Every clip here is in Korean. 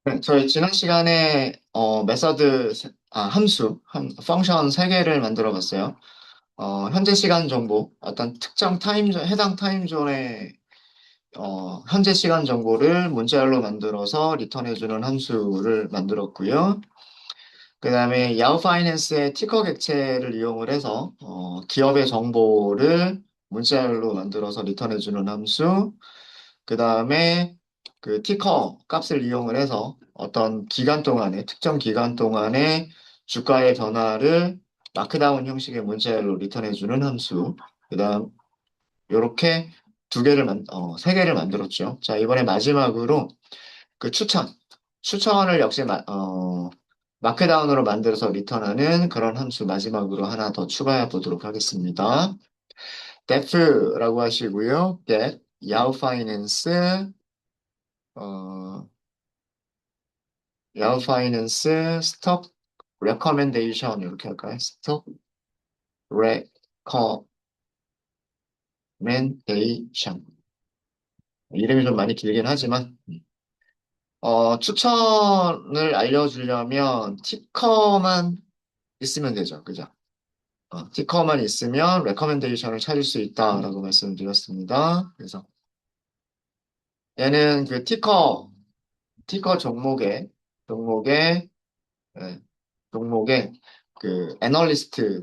네, 저희 지난 시간에 메서드 펑션 세개를 만들어 봤어요. 현재 시간 정보, 어떤 특정 타임존, 해당 타임존의 현재 시간 정보를 문자열로 만들어서 리턴해주는 함수를 만들었고요. 그 다음에 야후 파이낸스의 티커 객체를 이용을 해서 기업의 정보를 문자열로 만들어서 리턴해주는 함수, 그 다음에 그 티커 값을 이용을 해서 어떤 기간 동안에, 특정 기간 동안에 주가의 변화를 마크다운 형식의 문자열로 리턴해주는 함수. 그 다음, 요렇게 세 개를 만들었죠. 자, 이번에 마지막으로 그 추천을 역시 마크다운으로 만들어서 리턴하는 그런 함수 마지막으로 하나 더 추가해 보도록 하겠습니다. def라고 하시고요. get, Yahoo Finance, 어, 야후 파이낸스 스톡 레커멘데이션 이렇게 할까요? 스톡 레커멘데이션 이름이 좀 많이 길긴 하지만 추천을 알려주려면 티커만 있으면 되죠. 그죠? 티커만 있으면 레커멘데이션을 찾을 수 있다라고 말씀드렸습니다. 그래서 얘는 그 티커 종목의 예, 종목의 그 애널리스트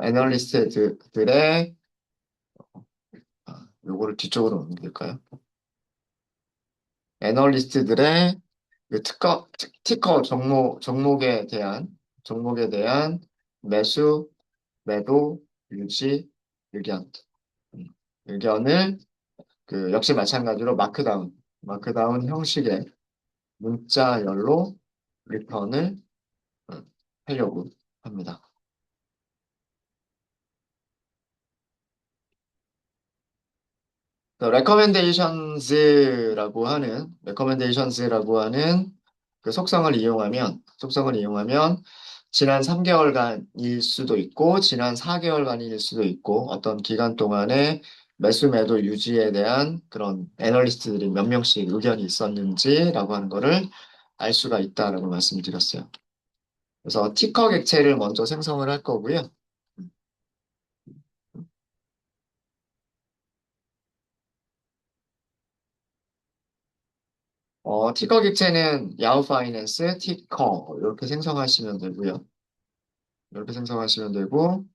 애널리스트들의 요거를 뒤쪽으로 옮길까요? 애널리스트들의 그 티커 종목에 대한 매수, 매도, 유지, 의견, 음, 의견을 그 역시 마찬가지로 마크다운 형식의 문자열로 리턴을 하려고 합니다. 레커멘데이션스라고 하는 그 속성을 이용하면 지난 3개월간일 수도 있고 지난 4개월간일 수도 있고 어떤 기간 동안에 매수 매도 유지에 대한 그런 애널리스트들이 몇 명씩 의견이 있었는지라고 하는 거를 알 수가 있다라고 말씀드렸어요. 그래서 티커 객체를 먼저 생성을 할 거고요. 티커 객체는 야후 파이낸스 티커 이렇게 생성하시면 되고요. 이렇게 생성하시면 되고,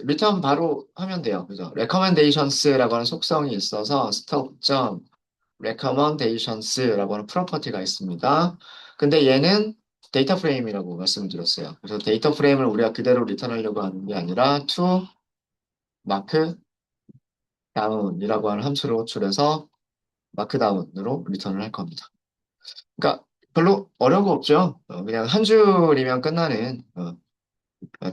리턴 바로 하면 돼요. 그죠? 레커멘데이션스라고 하는 속성이 있어서 스톡.recommendations라고 하는 프로퍼티가 있습니다. 근데 얘는 데이터 프레임이라고 말씀드렸어요. 그래서 데이터 프레임을 우리가 그대로 리턴하려고 하는 게 아니라 to mark down이라고 하는 함수를 호출해서 마크다운으로 리턴을 할 겁니다. 그러니까 별로 어려운 거 없죠. 그냥 한 줄이면 끝나는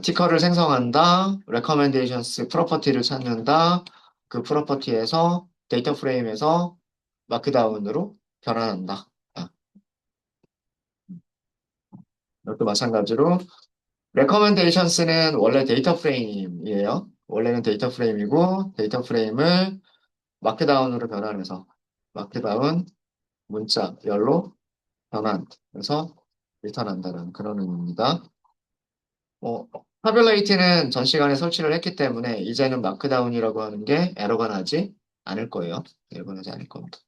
티커를 생성한다, recommendations 프로퍼티를 찾는다, 그 프로퍼티에서 데이터 프레임에서 마크다운으로 변환한다. 이것도 마찬가지로 recommendations는 원래 데이터 프레임이에요. 원래는 데이터 프레임이고 데이터 프레임을 마크다운으로 변환해서 마크다운 문자 열로 변환해서 리턴한다는 그런 의미입니다. 어, 타뷸레이트는 전 시간에 설치를 했기 때문에 이제는 마크다운이라고 하는 게 에러가 나지 않을 거예요. 에러가 나지 않을 겁니다.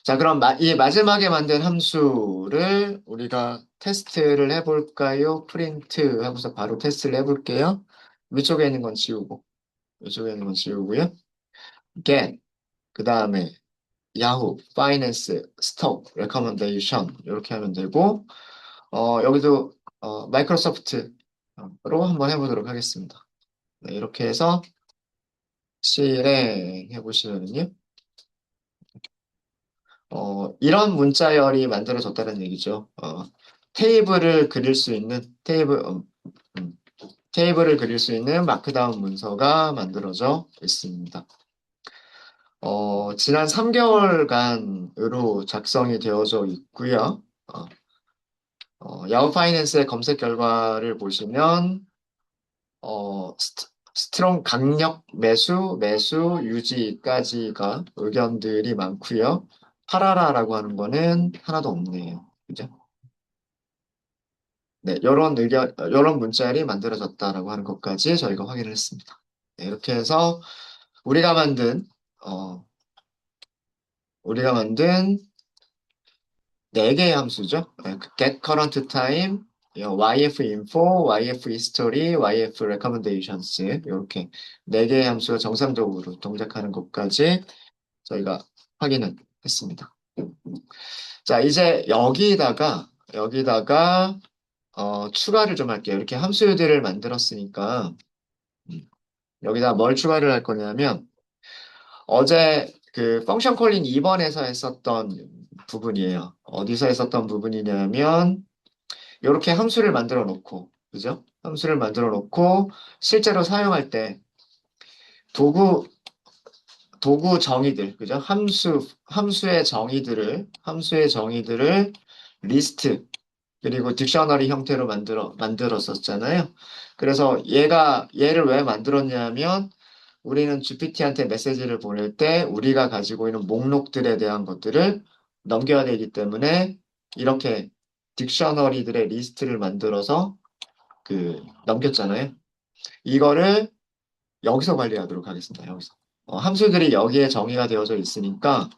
자, 그럼 이 마지막에 만든 함수를 우리가 테스트를 해볼까요? 프린트 하고서 바로 테스트를 해볼게요. 위쪽에 있는 건 지우고, 위쪽에 있는 건 지우고요. get, 그 다음에 야후, 파이낸스, 스톡, 레커먼데이션 이렇게 하면 되고, 여기도 마이크로소프트로 한번 해보도록 하겠습니다. 네, 이렇게 해서 실행해 보시면요. 이런 문자열이 만들어졌다는 얘기죠. 테이블을 그릴 수 있는 음, 테이블을 그릴 수 있는 마크다운 문서가 만들어져 있습니다. 지난 3개월간으로 작성이 되어져 있고요. 야후 파이낸스의 검색 결과를 보시면 스트롱 강력 매수 유지까지가 의견들이 많고요. 팔아라라고 하는 거는 하나도 없네요. 그죠? 네, 이런 문자열이 만들어졌다라고 하는 것까지 저희가 확인을 했습니다. 네, 이렇게 해서 우리가 만든, 어, 우리가 만든 네 개의 함수죠. 네, get current time, YF info, YF history, YF recommendations 이렇게 네 개의 함수가 정상적으로 동작하는 것까지 저희가 확인을 했습니다. 자, 이제 여기다가 추가를 좀 할게요. 이렇게 함수들을 만들었으니까 음, 여기다 뭘 추가를 할 거냐면 어제 그 펑션 콜링 2번에서 했었던 부분이에요. 어디서 했었던 부분이냐면 이렇게 함수를 만들어 놓고 그죠? 함수를 만들어 놓고 실제로 사용할 때 도구 도구 정의들 그죠? 함수의 정의들을 리스트 그리고 딕셔너리 형태로 만들었었잖아요. 그래서 얘를 왜 만들었냐면 우리는 GPT한테 메시지를 보낼 때 우리가 가지고 있는 목록들에 대한 것들을 넘겨야 되기 때문에 이렇게 딕셔너리들의 리스트를 만들어서 넘겼잖아요. 이거를 여기서 관리하도록 하겠습니다. 여기서. 함수들이 여기에 정의가 되어져 있으니까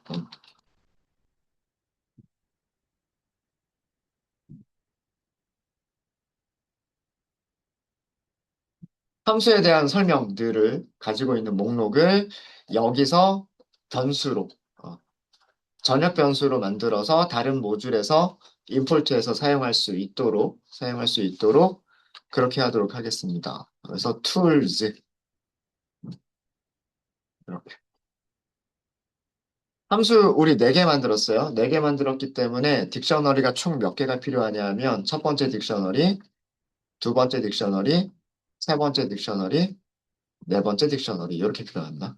함수에 대한 설명들을 가지고 있는 목록을 여기서 변수로, 어, 전역 변수로 만들어서 다른 모듈에서 임포트해서 사용할 수 있도록 그렇게 하도록 하겠습니다. 그래서 tools, 이렇게. 함수 우리 4개 만들었어요. 4개 만들었기 때문에 딕셔너리가 총 몇 개가 필요하냐 하면 첫 번째 딕셔너리, 두 번째 딕셔너리, 세 번째 딕셔너리, 네 번째 딕셔너리 이렇게 필요합니다.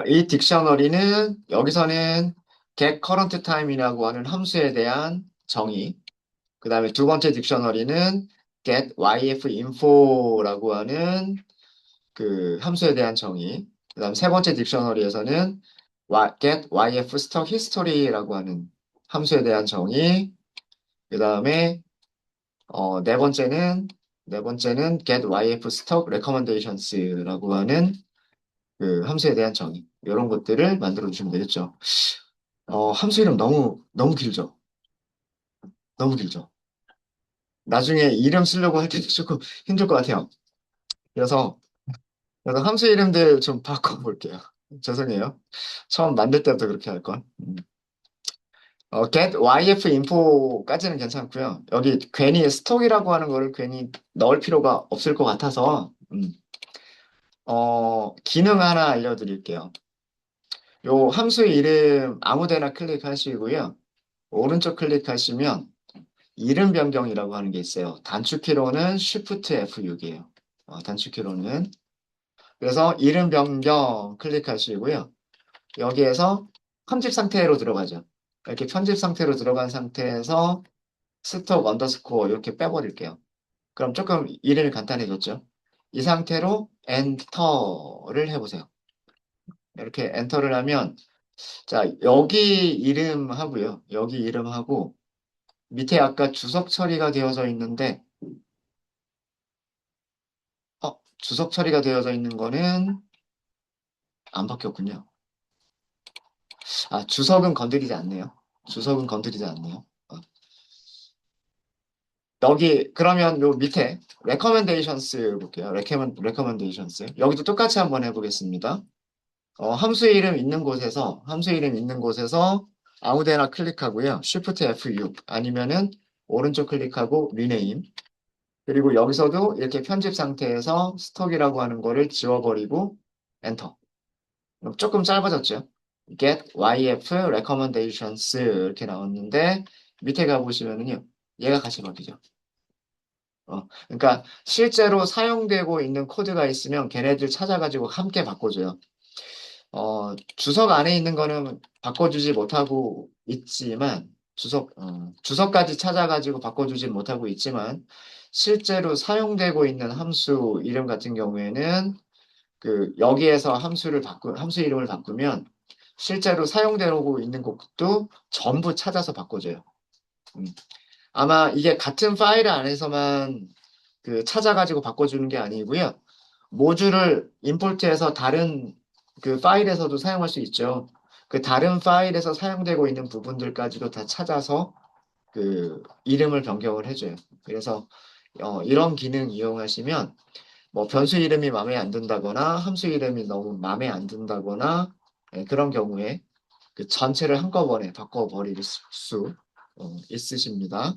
이 딕셔너리는 여기서는 get current time이라고 하는 함수에 대한 정의. 그 다음에 두 번째 딕셔너리는 get yf info라고 하는 그 함수에 대한 정의. 그 다음 세 번째 딕셔너리에서는 get yf stock history라고 하는 함수에 대한 정의. 그 다음에 네 번째는 get yf stock recommendations라고 하는 그 함수에 대한 정의. 이런 것들을 만들어 주시면 되겠죠. 함수 이름 너무 길죠? 너무 길죠? 나중에 이름 쓰려고 할 때도 조금 힘들 것 같아요. 그래서, 함수 이름들 좀 바꿔볼게요. 죄송해요. 처음 만들 때부터 그렇게 할 걸. get yf info까지는 괜찮고요. 여기 괜히 스톡이라고 하는 거를 괜히 넣을 필요가 없을 것 같아서, 기능 하나 알려드릴게요. 요 함수 이름 아무 데나 클릭하시고요. 오른쪽 클릭하시면 이름 변경이라고 하는 게 있어요. 단축키로는 Shift F6이에요. 단축키로는. 그래서 이름 변경 클릭하시고요. 여기에서 편집 상태로 들어가죠. 이렇게 편집 상태로 들어간 상태에서 스톡 언더스코어 이렇게 빼버릴게요. 그럼 조금 이름이 간단해졌죠. 이 상태로 엔터를 해보세요. 이렇게 엔터를 하면 자 여기 이름하고요. 여기 이름하고 밑에 아까 주석 처리가 되어져 있는데 주석 처리가 되어져 있는 거는 안 바뀌었군요. 주석은 건드리지 않네요. 주석은 건드리지 않네요. 여기 그러면 요 밑에 recommendations 볼게요. recommendations. 여기도 똑같이 한번 해보겠습니다. 함수 이름 있는 곳에서 아무데나 클릭하고요. Shift F6 아니면은 오른쪽 클릭하고 rename. 그리고 여기서도 이렇게 편집 상태에서 스톡이라고 하는 거를 지워버리고 엔터. 조금 짧아졌죠. get YF recommendations 이렇게 나왔는데 밑에 가보시면은요. 얘가 같이 바뀌죠. 그러니까 실제로 사용되고 있는 코드가 있으면 걔네들 찾아가지고 함께 바꿔줘요. 주석 안에 있는 거는 바꿔주지 못하고 있지만, 주석까지 찾아가지고 바꿔주지 못하고 있지만, 실제로 사용되고 있는 함수 이름 같은 경우에는 여기에서 함수 이름을 바꾸면 실제로 사용되고 있는 것도 전부 찾아서 바꿔줘요. 음. 아마 이게 같은 파일 안에서만 찾아가지고 바꿔주는 게 아니고요. 모듈을 임포트해서 다른 파일에서도 사용할 수 있죠. 그 다른 파일에서 사용되고 있는 부분들까지도 다 찾아서 이름을 변경을 해줘요. 그래서 이런 기능 이용하시면 뭐 변수 이름이 마음에 안 든다거나 함수 이름이 너무 마음에 안 든다거나 그런 경우에 전체를 한꺼번에 바꿔버릴 수 있으십니다.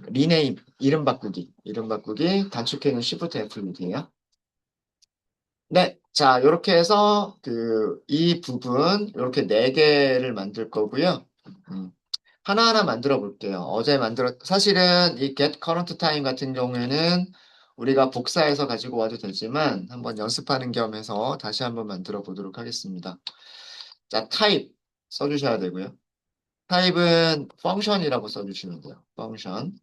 리네임, 이름 바꾸기, 단축키는 Shift F6이에요. 네, 자, 이렇게 해서 이 부분 이렇게 네 개를 만들 거고요. 음, 하나하나 만들어 볼게요. 사실은 이 get current time 같은 경우에는 우리가 복사해서 가지고 와도 되지만 한번 연습하는 겸해서 다시 한번 만들어 보도록 하겠습니다. 자, type 써주셔야 되고요. 타입은 function이라고 써주시면 돼요. function.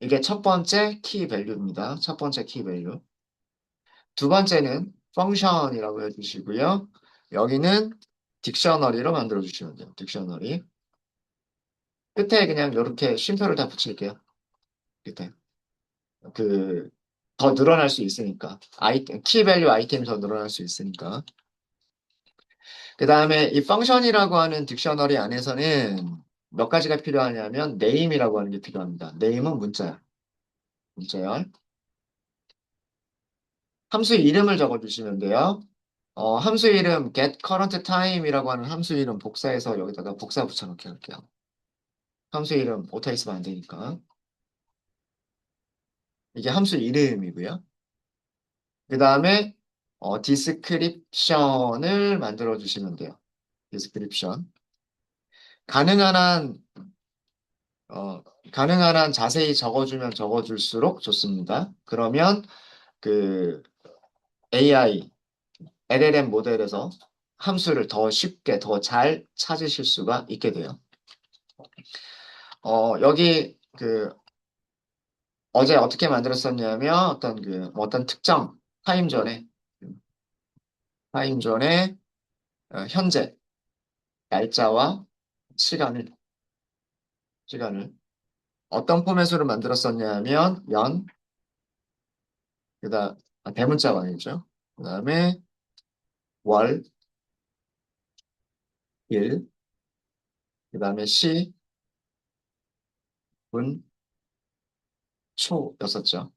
이게 첫 번째 키 밸류입니다. 첫 번째 키 밸류. 두 번째는 function이라고 해주시고요. 여기는 딕셔너리로 만들어 주시면 돼요. 딕셔너리. 끝에 그냥 이렇게 쉼표를 다 붙일게요. 끝에. 그, 더 늘어날 수 있으니까. 키 밸류 아이템이 더 늘어날 수 있으니까. 그 다음에 이 function이라고 하는 딕셔너리 안에서는 몇 가지가 필요하냐면 name이라고 하는 게 필요합니다. name은 문자야. 문자열. 함수 이름을 적어주시면 돼요. 함수 이름 get current time이라고 하는 함수 이름 복사해서 여기다가 복사 붙여넣기 할게요. 함수 이름 오타 있으면 안 되니까. 이게 함수 이름이고요. 그 다음에 description을 만들어 주시면 돼요. description. 가능한 한 가능한 한 자세히 적어주면 적어줄수록 좋습니다. 그러면 그 AI LLM 모델에서 함수를 더 쉽게 더 잘 찾으실 수가 있게 돼요. 여기 어제 어떻게 만들었었냐면 어떤 특정 타임존에 타임존에 현재 날짜와 시간을 시간을 어떤 포맷으로 만들었었냐면 그다음 대문자가 아니죠. 그다음에 월, 일, 그다음에 시, 분, 초였었죠.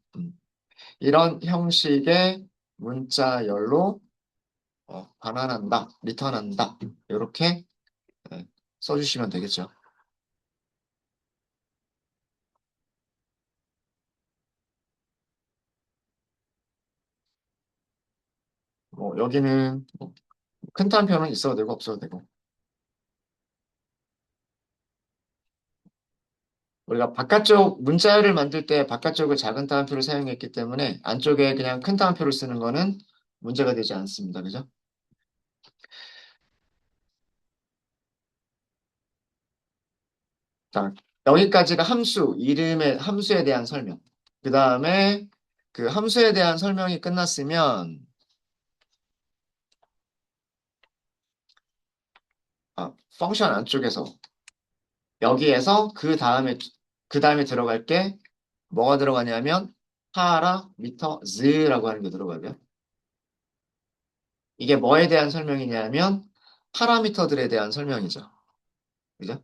이런 형식의 문자열로 반환한다, 리턴한다 이렇게 네, 써주시면 되겠죠. 여기는 큰 따옴표는 있어도 되고 없어도 되고 우리가 바깥쪽 문자열을 만들 때 바깥쪽을 작은 따옴표를 사용했기 때문에 안쪽에 그냥 큰 따옴표를 쓰는 거는 문제가 되지 않습니다. 그죠? 자, 여기까지가 함수에 대한 설명. 그 다음에 그 함수에 대한 설명이 끝났으면 펑션 안쪽에서 여기에서 그 다음에 들어갈 게 뭐가 들어가냐면 파라미터즈라고 하는 게 들어가고요. 이게 뭐에 대한 설명이냐면 파라미터들에 대한 설명이죠. 그죠?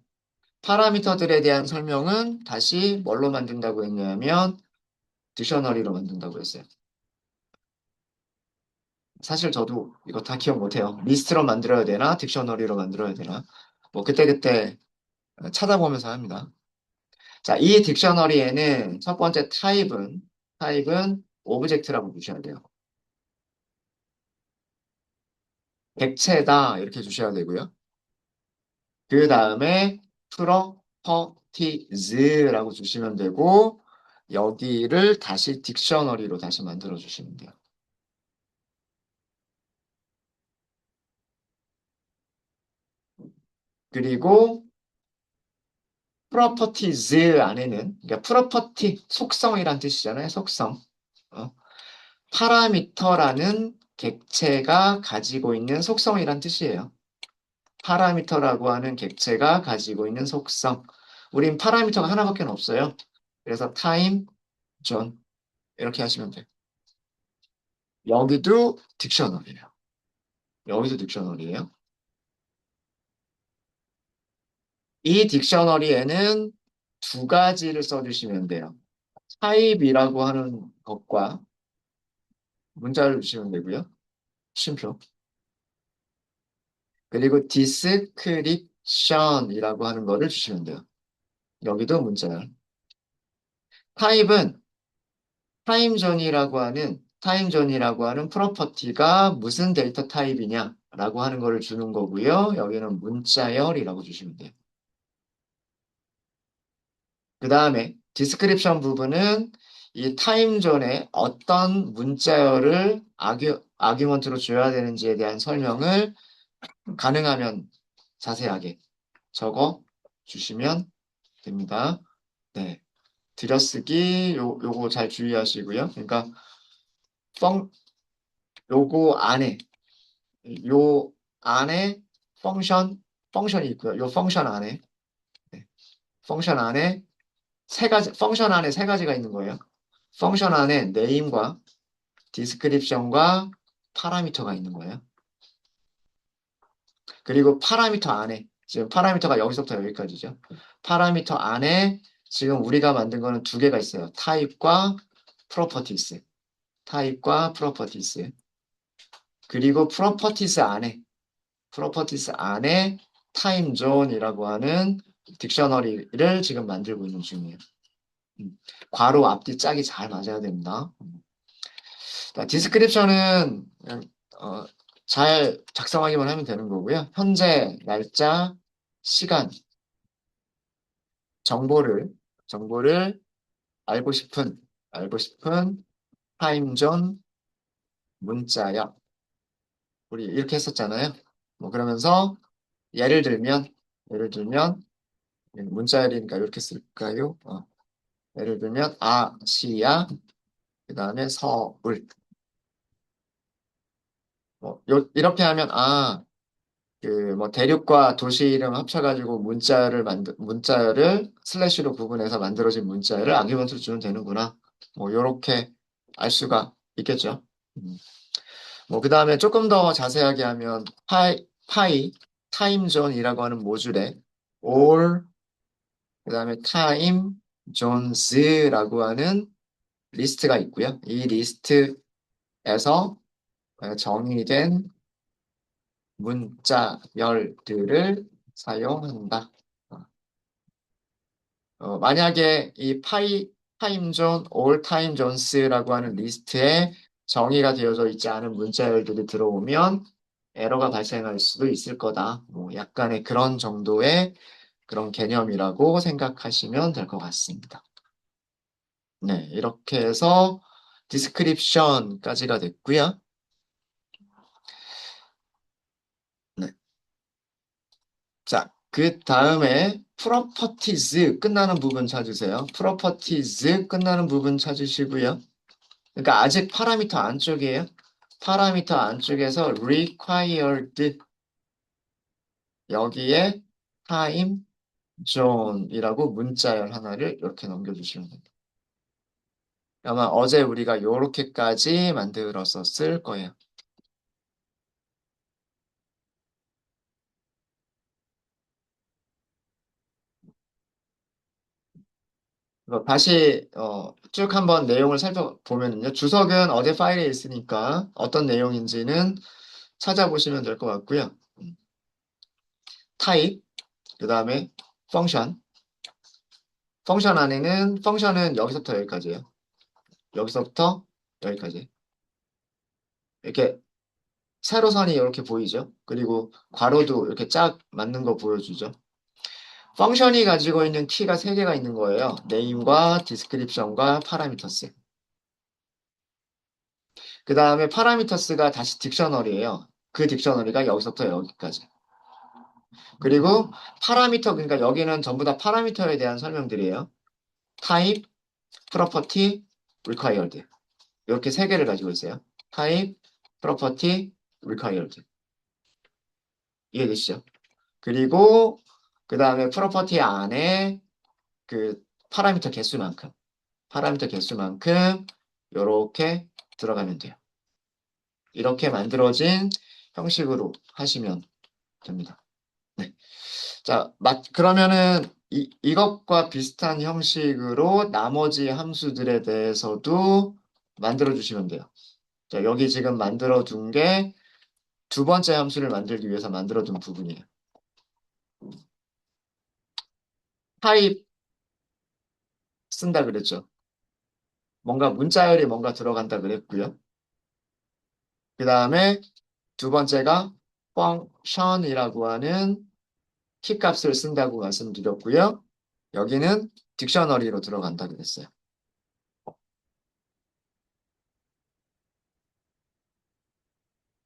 파라미터들에 대한 설명은 다시 뭘로 만든다고 했냐면 딕셔너리로 만든다고 했어요. 사실 저도 이거 다 기억 못해요. 리스트로 만들어야 되나 딕셔너리로 만들어야 되나 뭐 그때그때 찾아보면서 합니다. 자, 이 딕셔너리에는 첫 번째 타입은 오브젝트라고 주셔야 돼요. 객체다 이렇게 주셔야 되고요. 그 다음에 properties라고 주시면 되고 여기를 다시 딕셔너리로 다시 만들어 주시면 돼요. 그리고 properties 안에는 그러니까 property 속성이란 뜻이잖아요. 속성. 어, 파라미터라는 객체가 가지고 있는 속성이란 뜻이에요. 파라미터라고 하는 객체가 가지고 있는 속성. 우린 파라미터가 하나밖에 없어요. 그래서 타임, 존 이렇게 하시면 돼요. 여기도 딕셔너리예요. 여기도 딕셔너리예요. 이 딕셔너리에는 두 가지를 써주시면 돼요. 타입이라고 하는 것과 문자를 주시면 되고요. 쉼표. 그리고 디스크립션이라고 하는 거를 주시면 돼요. 여기도 문자열. 타입은 타임존이라고 하는 프로퍼티가 무슨 데이터 타입이냐라고 하는 거를 주는 거고요. 여기는 문자열이라고 주시면 돼요. 그 다음에 디스크립션 부분은 이 타임존에 어떤 문자열을 아규먼트로 줘야 되는지에 대한 설명을 가능하면 자세하게 적어 주시면 됩니다. 네. 들여쓰기 요거 잘 주의하시고요. 그러니까 펑 요거 안에 요 안에 펑션이 있고요. 요 펑션 안에 네. 펑션 안에 펑션 안에 세 가지가 있는 거예요. 펑션 안에 네임과 디스크립션과 파라미터가 있는 거예요. 그리고 파라미터 안에 지금 파라미터가 여기서부터 여기까지죠. 파라미터 안에 지금 우리가 만든 거는 두 개가 있어요. 타입과 프로퍼티스. 타입과 프로퍼티스. 그리고 프로퍼티스 안에 타임존이라고 하는 딕셔너리를 지금 만들고 있는 중이에요. 음, 괄호 앞뒤 짝이 잘 맞아야 됩니다. 자, 디스크립션은 그냥 잘 작성하기만 하면 되는 거고요. 현재, 날짜, 시간, 정보를 알고 싶은 타임존 문자야. 우리 이렇게 했었잖아요. 뭐 그러면서 예를 들면 문자열이니까 이렇게 쓸까요? 예를 들면 아시아 그다음에 서울 뭐 이렇게 하면 그 뭐 대륙과 도시 이름 합쳐가지고 문자열을 슬래시로 구분해서 만들어진 문자열을 아규먼트로 주면 되는구나. 뭐 요렇게 알 수가 있겠죠. 음. 뭐 그다음에 조금 더 자세하게 하면 타임존이라고 하는 모듈에 all 그다음에 타임 존스라고 하는 리스트가 있고요. 이 리스트에서 정의된 문자열들을 사용한다. 만약에 이 타임존, 올 타임존스라고 하는 리스트에 정의가 되어져 있지 않은 문자열들이 들어오면 에러가 발생할 수도 있을 거다. 뭐 약간의 그런 정도의 그런 개념이라고 생각하시면 될 것 같습니다. 네, 이렇게 해서 디스크립션까지가 됐고요. 네. 자, 그 다음에 프로퍼티즈 끝나는 부분 찾으세요. 프로퍼티즈 끝나는 부분 찾으시고요. 그러니까 아직 파라미터 안쪽이에요. 파라미터 안쪽에서 required 여기에 time zone이라고 문자열 하나를 이렇게 넘겨주시면 됩니다. 아마 어제 우리가 이렇게까지 만들었었을 거예요. 다시 쭉 한번 내용을 살펴보면요. 주석은 어제 파일에 있으니까 어떤 내용인지는 찾아보시면 될 것 같고요. 타입, 그 다음에 펑션. 펑션은 여기서부터 여기까지예요. 여기서부터 여기까지. 이렇게 세로선이 이렇게 보이죠. 그리고 괄호도 이렇게 쫙 맞는 거 보여주죠. 펑션이 가지고 있는 키가 세 개가 있는 거예요. 네임과 디스크립션과 파라미터스. 그 다음에 파라미터스가 다시 딕셔너리예요. 그 딕셔너리가 여기서부터 여기까지. 그리고 파라미터, 그러니까 여기는 전부 다 파라미터에 대한 설명들이에요. 타입, 프로퍼티, required. 이렇게 세 개를 가지고 있어요. 타입, 프로퍼티, required. 이해되시죠? 그리고 그 다음에 프로퍼티 안에 그 파라미터 개수만큼 이렇게 들어가면 돼요. 이렇게 만들어진 형식으로 하시면 됩니다. 네. 자, 그러면은 이것과 비슷한 형식으로 나머지 함수들에 대해서도 만들어 주시면 돼요. 자, 여기 지금 만들어 둔 게 두 번째 함수를 만들기 위해서 만들어 둔 부분이에요. 타입 쓴다 그랬죠. 뭔가 문자열이 뭔가 들어간다 그랬고요. 그 다음에 두 번째가 펑션이라고 하는 키값을 쓴다고 말씀드렸고요. 여기는 딕셔너리로 들어간다 그랬어요.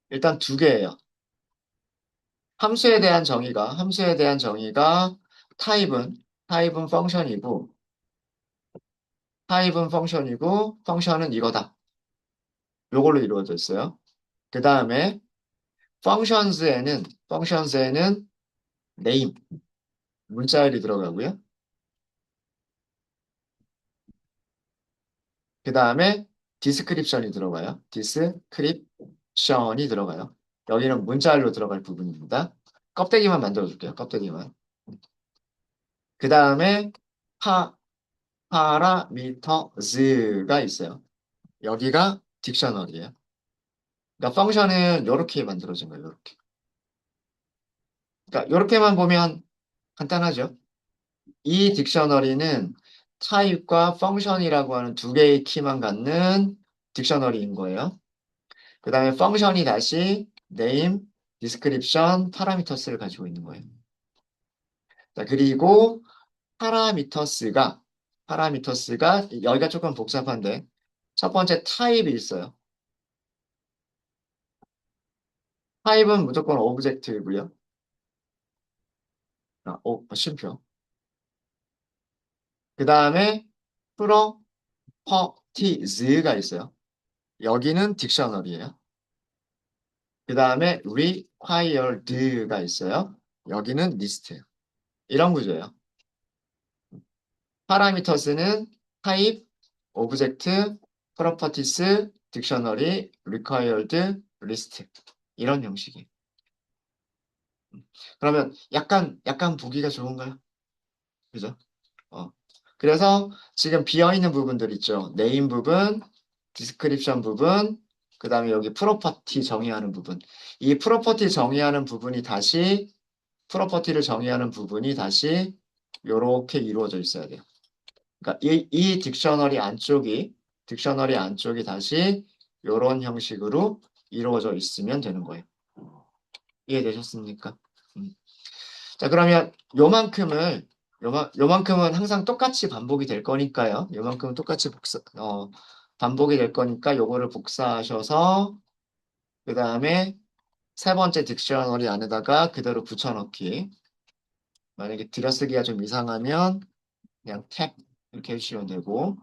일단 두 개예요. 함수에 대한 정의가 타입은, 타입은 펑션이고, 타입은 펑션이고, 펑션은 이거다. 요걸로 이루어져 있어요. 그 다음에 펑션스에는 name, 문자열이 들어가고요. 그 다음에 디스크립션이 들어가요. 디스크립션이 들어가요. 여기는 문자열로 들어갈 부분입니다. 껍데기만 만들어줄게요. 껍데기만. 그 다음에 파, 파라미터즈가 있어요. 여기가 딕셔너리예요. 그러니까 펑션은 이렇게 만들어진 거예요. 이렇게. 그러니까 이렇게만 보면 간단하죠. 이 딕셔너리는 타입과 펑션이라고 하는 두 개의 키만 갖는 딕셔너리인 거예요. 그 다음에 펑션이 다시 name, description, parameters를 가지고 있는 거예요. 자, 그리고 파라미터스가 여기가 조금 복잡한데 첫 번째 타입이 있어요. 타입은 무조건 오브젝트이고요. 쉼표. 그 다음에 properties가 있어요. 여기는 딕셔너리예요. 그 다음에 required가 있어요. 여기는 리스트예요. 이런 구조예요. 파라미터스는 타입, 오브젝트, 프로퍼티스, 딕셔너리, required, 리스트. 이런 형식이에요. 그러면 약간 보기가 좋은가요? 그죠? 어. 그래서 지금 비어있는 부분들 있죠. 네임 부분, 디스크립션 부분, 그 다음에 여기 프로퍼티 정의하는 부분. 이 프로퍼티를 정의하는 부분이 다시 이렇게 이루어져 있어야 돼요. 그러니까 딕셔너리 안쪽이 다시 이런 형식으로 이루어져 있으면 되는 거예요. 이해되셨습니까? 음. 자, 그러면 요만큼은 항상 똑같이 반복이 될 거니까요. 요만큼은 똑같이 반복이 될 거니까 요거를 복사하셔서 그 다음에 세 번째 딕셔너리 안에다가 그대로 붙여넣기. 만약에 들여쓰기가 좀 이상하면 그냥 탭 이렇게 해주시면 되고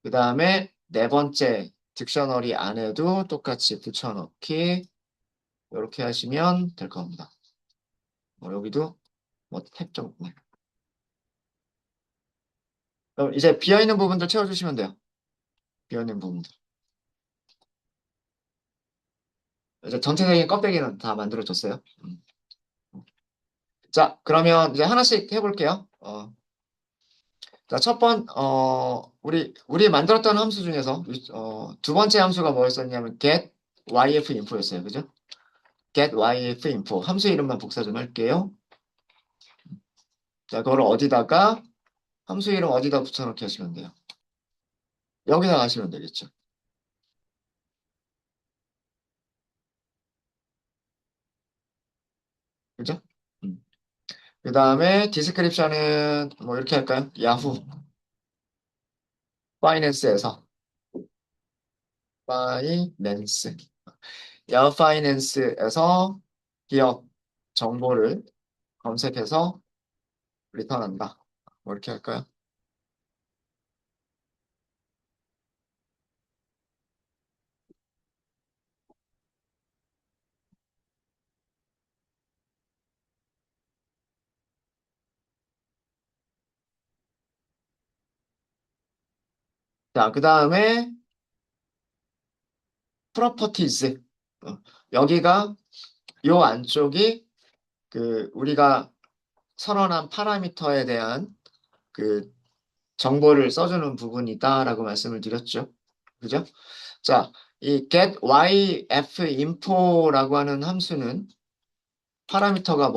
그 다음에 네 번째 딕셔너리 안에도 똑같이 붙여넣기 이렇게 하시면 될 겁니다. 여기도 탭 좀. 네. 그럼 이제 비어있는 부분들 채워주시면 돼요. 비어있는 부분들. 이제 전체적인 껍데기는 다 만들어졌어요. 자, 그러면 이제 하나씩 해볼게요. 자, 우리 만들었던 함수 중에서, 두 번째 함수가 뭐였었냐면 get yf-info였어요. 그죠? get yf-info. 함수 이름만 복사 좀 할게요. 자, 함수 이름 어디다 붙여넣기 하시면 돼요. 여기다 하시면 되겠죠. 그죠? 음. 그 다음에 디스크립션은 뭐 이렇게 할까요? 야후 파이낸스에서 파이낸스 야후 파이낸스에서 기업 정보를 검색해서 리턴한다. 뭐 이렇게 할까요? 자, 그 다음에 프로퍼티즈. 여기가 요 안쪽이 그 우리가 선언한 파라미터에 대한 그 정보를 써주는 부분이다라고 말씀을 드렸죠. 그죠? 자, 이 getYFinfo라고 하는 함수는 파라미터가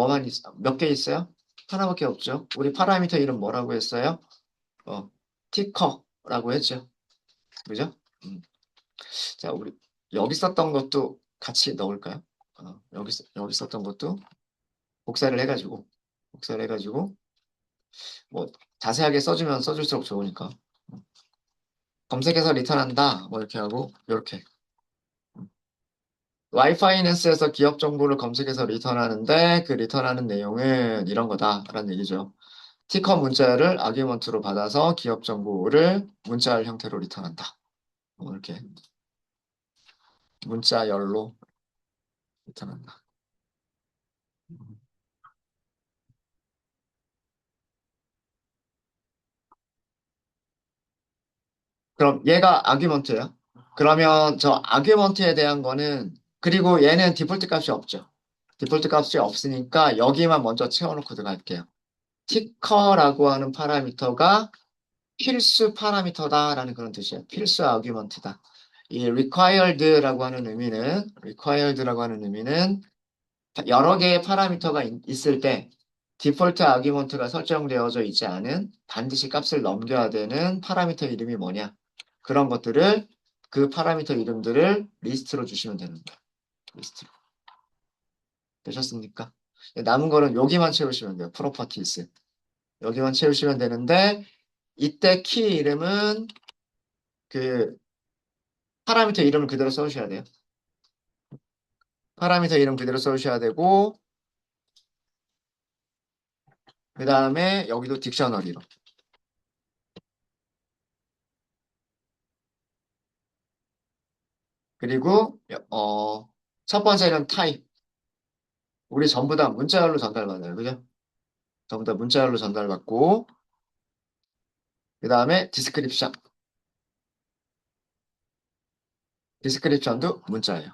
몇 개 있어요? 하나밖에 없죠. 우리 파라미터 이름 뭐라고 했어요? 어, 티커라고 했죠. 그죠? 음. 자, 우리 여기 썼던 것도 같이 넣을까요? 여기 썼던 것도 복사를 해가지고, 복사를 해가지고, 뭐, 자세하게 써주면 써줄수록 좋으니까. 검색해서 리턴한다. 뭐, 이렇게 하고, 이렇게. 와이파이낸스에서 기업 정보를 검색해서 리턴하는데, 그 리턴하는 내용은 이런 거다라는 얘기죠. 티커 문자를 아규먼트로 받아서 기업 정보를 문자열 형태로 리턴한다. 뭐, 이렇게. 문자열로 리턴한다. 그럼 얘가 아규먼트예요? 그러면 저 아규먼트에 대한 거는 그리고 얘는 디폴트 값이 없죠. 디폴트 값이 없으니까 여기만 먼저 채워놓고 들어갈게요. 티커라고 하는 파라미터가 필수 파라미터다라는 그런 뜻이에요. 필수 아규먼트다. 이 required라고 하는 의미는 여러 개의 파라미터가 있을 때 디폴트 아규먼트가 설정되어져 있지 않은 반드시 값을 넘겨야 되는 파라미터 이름이 뭐냐? 그런 것들을 그 파라미터 이름들을 리스트로 주시면 되는 거예요. 리스트로. 되셨습니까? 남은 거는 여기만 채우시면 돼요. 프로퍼티스. 여기만 채우시면 되는데 이때 키 이름은 그 파라미터 이름을 그대로 써주셔야 돼요. 파라미터 이름 그대로 써주셔야 되고 그 다음에 여기도 딕셔너리로. 그리고 첫 번째는 타입. 우리 전부 다 문자열로 전달받아요. 그죠? 전부 다 문자열로 전달받고 그 다음에 디스크립션. 디스크립션도 문자예요.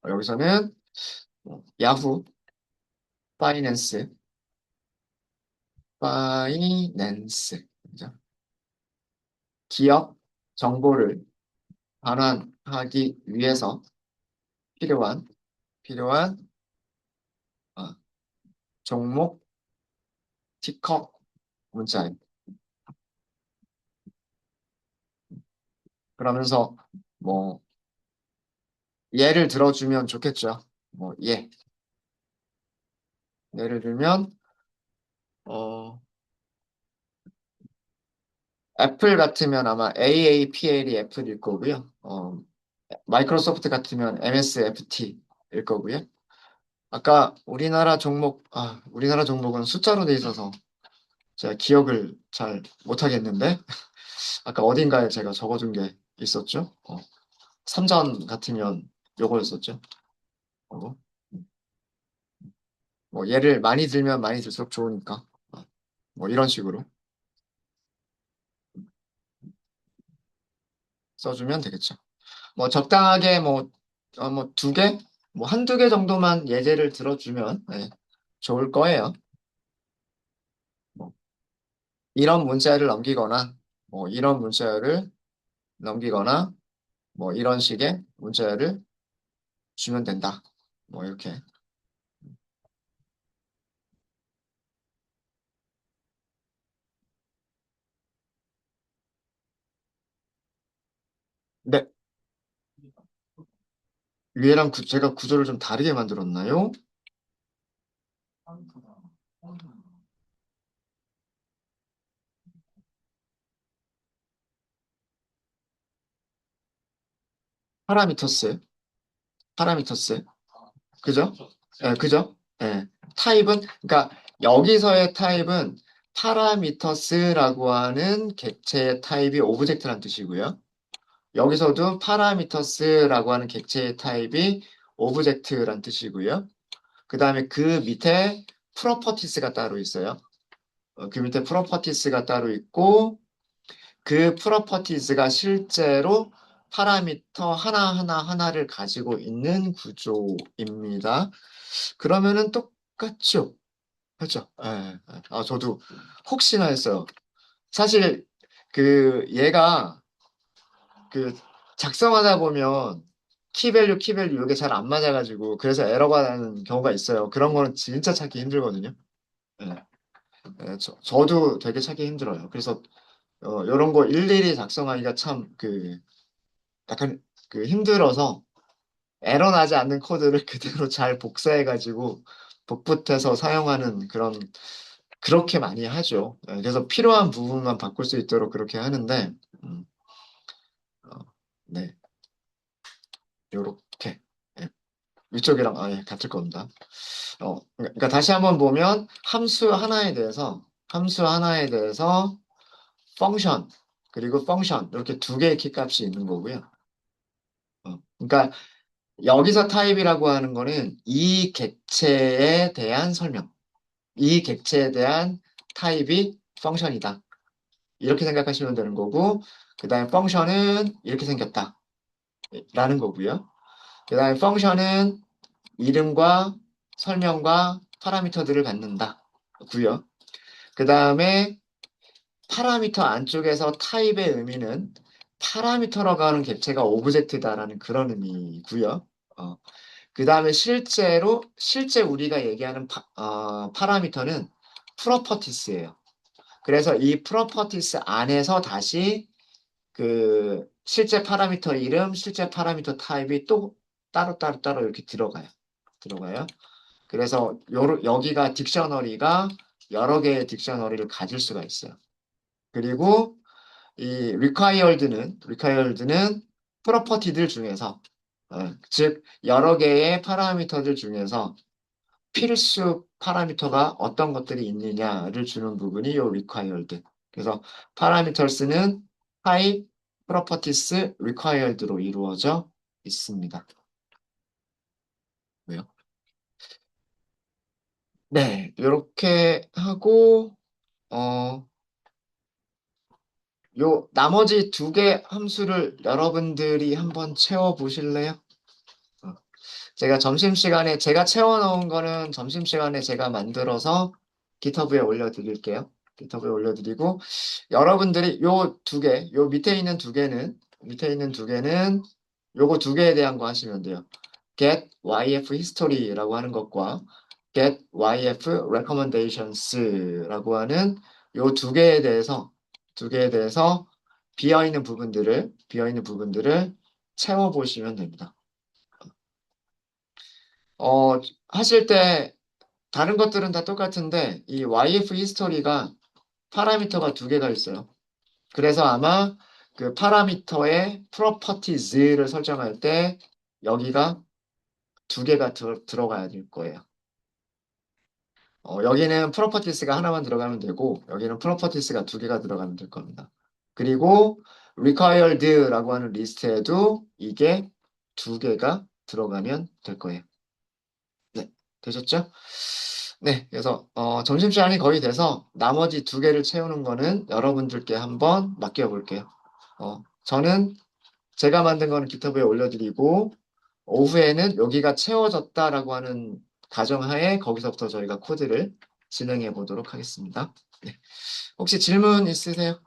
여기서는 야후 파이낸스 그죠? 기업 정보를 반환하기 위해서 필요한 필요한 어, 종목 티커 문자예요. 그러면서 뭐 예를 들어주면 좋겠죠. 뭐 예를 들면 어, 애플 같으면 아마 AAPL이 애플일 거고요. 마이크로소프트 같으면 MSFT일 거고요. 아까 우리나라 종목은 숫자로 돼 있어서 제가 기억을 잘 못하겠는데, 아까 어딘가에 제가 적어준 게 있었죠? 삼전 같으면 요거였었죠? 어, 뭐 예를 많이 들면 많이 들수록 좋으니까. 뭐 이런 식으로 써주면 되겠죠. 뭐 적당하게 뭐 두 개? 뭐 한두 개 정도만 예제를 들어주면 네, 좋을 거예요. 뭐 이런 문자를 넘기거나 뭐 이런 문자를 넘기거나 뭐 이런 식의 문자를 주면 된다. 뭐 이렇게. 네. 위에랑 제가 구조를 좀 다르게 만들었나요? 파라미터스, 파라미터스. 그죠? 예, 그죠? 예. 타입은, 그러니까 여기서의 타입은 파라미터스라고 하는 객체의 타입이 오브젝트란 뜻이고요. 여기서도 파라미터스라고 하는 객체의 타입이 오브젝트란 뜻이고요. 그 다음에 그 밑에 프로퍼티스가 따로 있어요. 그 밑에 프로퍼티스가 따로 있고, 그 프로퍼티스가 실제로 파라미터 하나를 가지고 있는 구조입니다. 그러면은 똑같죠? 그렇죠? 예, 예. 아, 저도 혹시나 했어요. 사실 그 얘가 그 작성하다 보면 키밸류 이게 잘 안 맞아가지고 그래서 에러가 나는 경우가 있어요. 그런 거는 진짜 찾기 힘들거든요. 예, 예, 저도 되게 찾기 힘들어요. 그래서 이런 거 일일이 작성하기가 참 그 약간 그 힘들어서 에러 나지 않는 코드를 그대로 잘 복사해가지고 복붙해서 사용하는 그렇게 많이 하죠. 그래서 필요한 부분만 바꿀 수 있도록 그렇게 하는데, 음, 어, 네, 요렇게. 예, 위쪽이랑 아예 같을 겁니다. 그러니까 다시 한번 보면 함수 하나에 대해서 펑션, 그리고 펑션, 이렇게 두 개의 키값이 있는 거고요. 그러니까 여기서 타입이라고 하는 거는 이 객체에 대한 설명, 이 객체에 대한 타입이 펑션이다. 이렇게 생각하시면 되는 거고, 그 다음에 펑션은 이렇게 생겼다. 라는 거고요. 그 다음에 펑션은 이름과 설명과 파라미터들을 갖는다. 고요. 그 다음에 파라미터 안쪽에서 타입의 의미는 파라미터라고 하는 객체가 오브젝트다라는 그런 의미고요. 그 다음에 실제 우리가 얘기하는 파라미터는 프로퍼티스예요. 그래서 이 프로퍼티스 안에서 다시 그 실제 파라미터 이름, 실제 파라미터 타입이 또 따로 이렇게 들어가요. 그래서 여기가 딕셔너리가 여러 개의 딕셔너리를 가질 수가 있어요. 그리고 이 required는 프로퍼티들 중에서 즉 여러 개의 파라미터들 중에서 필수 파라미터가 어떤 것들이 있느냐를 주는 부분이 요 required. 그래서 parameters는 type, properties, required로 이루어져 있습니다. 왜요? 네, 이렇게 하고 어, 요 나머지 두 개 함수를 여러분들이 한번 채워 보실래요? 어, 제가 채워놓은 거는 점심시간에 제가 만들어서 깃허브에 올려드릴게요. 깃허브에 올려드리고, 여러분들이 요 밑에 있는 두 개는 요거 두 개에 대한 거 하시면 돼요. get yf history라고 하는 것과 get yf recommendations라고 하는 요 두 개에 대해서 비어 있는 부분들을 채워보시면 됩니다. 어, 하실 때 다른 것들은 다 똑같은데 이 YF 히스토리가 파라미터가 두 개가 있어요. 그래서 아마 그 파라미터의 프로퍼티즈를 설정할 때 여기가 두 개가 들어가야 될 거예요. 여기는 프로퍼티스가 하나만 들어가면 되고 여기는 프로퍼티스가 두 개가 들어가면 될 겁니다. 그리고 required라고 하는 리스트에도 이게 두 개가 들어가면 될 거예요. 네, 되셨죠? 네, 그래서 점심시간이 거의 돼서 나머지 두 개를 채우는 거는 여러분들께 한번 맡겨볼게요. 저는 제가 만든 거는 깃허브에 올려드리고 오후에는 여기가 채워졌다라고 하는 가정하에 거기서부터 저희가 코드를 진행해 보도록 하겠습니다. 네, 혹시 질문 있으세요?